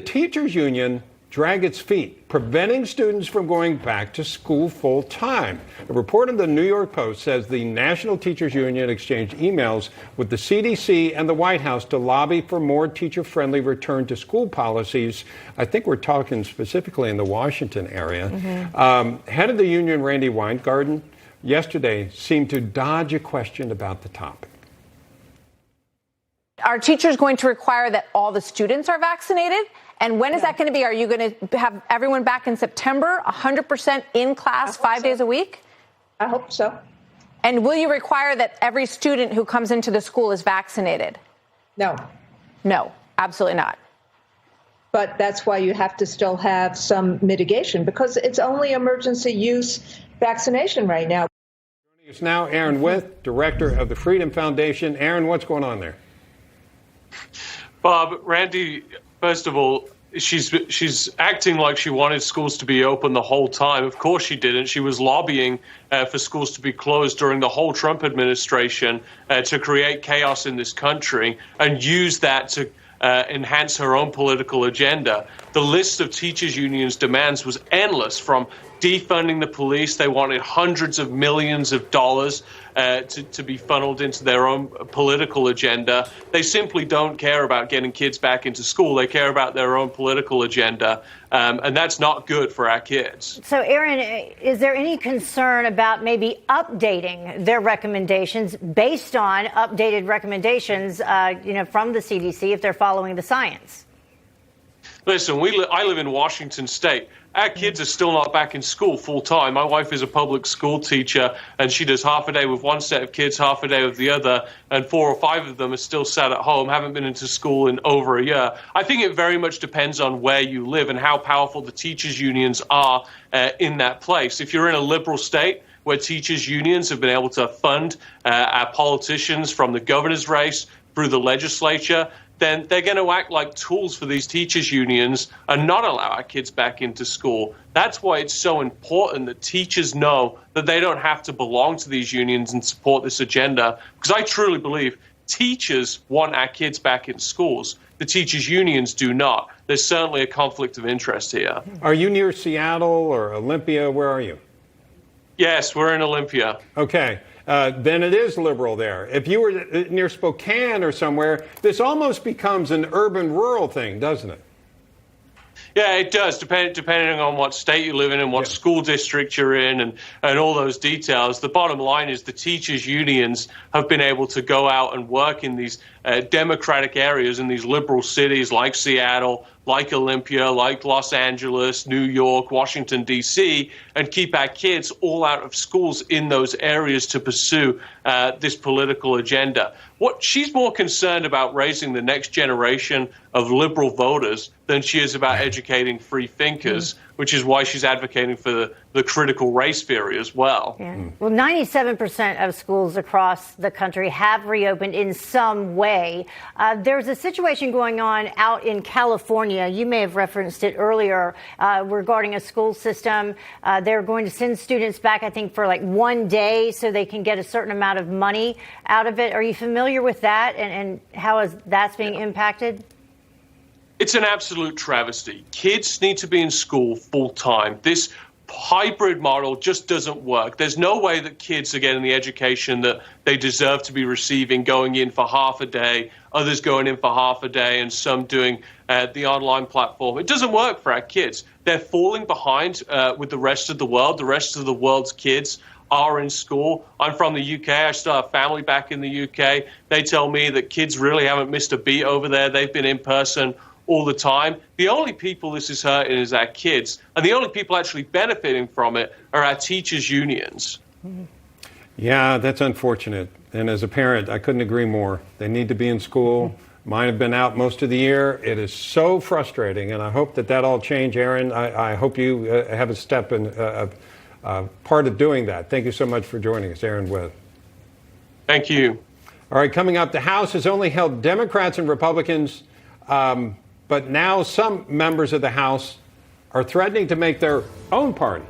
The teachers union drag its feet, preventing students from going back to school full time. A report in the New York Post says the National Teachers Union exchanged emails with the CDC and the White House to lobby for more teacher-friendly return to school policies. I think we're talking specifically in the Washington area. Head of the union, Randy Weingarten, yesterday seemed to dodge a question about the topic. Are teachers going to require that all the students are vaccinated? And when is that going to be? Are you going to have everyone back in September, 100% in class 5 days a week? I hope so. And will you require that every student who comes into the school is vaccinated? No. No, absolutely not. But that's why you have to still have some mitigation, because it's only emergency use vaccination right now. Joining us now, Aaron Withe, director of the Freedom Foundation. Aaron, what's going on there? Bob, Randy, first of all, she's acting like she wanted schools to be open the whole time. Of course she didn't. She was lobbying for schools to be closed during the whole Trump administration to create chaos in this country and use that to enhance her own political agenda. The list of teachers' unions' demands was endless, from defunding the police. They wanted hundreds of millions of dollars to be funneled into their own political agenda. They simply don't care about getting kids back into school. They care about their own political agenda, and that's not good for our kids. So, Aaron, is there any concern about maybe updating their recommendations based on updated recommendations, from the CDC if they're following the science? Listen, I live in Washington State. Our kids are still not back in school full time. My wife is a public school teacher, and she does half a day with one set of kids, half a day with the other, and 4 or 5 of them are still sat at home, haven't been into school in over a year. I think it very much depends on where you live and how powerful the teachers' unions are in that place. If you're in a liberal state where teachers' unions have been able to fund our politicians from the governor's race through the legislature, then they're going to act like tools for these teachers' unions and not allow our kids back into school. That's why it's so important that teachers know that they don't have to belong to these unions and support this agenda, because I truly believe teachers want our kids back in schools. The teachers' unions do not. There's certainly a conflict of interest here. Are you near Seattle or Olympia? Where are you? Yes, we're in Olympia. Okay. Then it is liberal there. If you were near Spokane or somewhere, this almost becomes an urban-rural thing, doesn't it? Yeah, it does, depending on what state you live in and what school district you're in and all those details. The bottom line is the teachers' unions have been able to go out and work in these democratic areas in these liberal cities like Seattle, like Olympia, like Los Angeles, New York, Washington, D.C., and keep our kids all out of schools in those areas to pursue this political agenda. What she's more concerned about raising the next generation of liberal voters than she is about educating free thinkers, which is why she's advocating for the critical race theory as well. Yeah. Well, 97% of schools across the country have reopened in some way. There's a situation going on out in California. You may have referenced it earlier regarding a school system. They're going to send students back, I think, for like 1 day so they can get a certain amount of money out of it. Are you familiar with that and how is that's being impacted? It's an absolute travesty. Kids need to be in school full time. This hybrid model just doesn't work. There's no way that kids are getting the education that they deserve to be receiving, going in for half a day, others going in for half a day, and some doing the online platform. It doesn't work for our kids. They're falling behind with the rest of the world. The rest of the world's kids are in school. I'm from the UK. I still have family back in the UK. They tell me that kids really haven't missed a beat over there. They've been in person all the time. The only people this is hurting is our kids, and the only people actually benefiting from it are our teachers' unions. Yeah, that's unfortunate. And as a parent, I couldn't agree more. They need to be in school. Mine have been out most of the year. It is so frustrating, and I hope that all change, Aaron. I hope you have a step in part of doing that. Thank you so much for joining us, Aaron Withe. Thank you. All right, coming up, the House has only held Democrats and Republicans, but now some members of the House are threatening to make their own party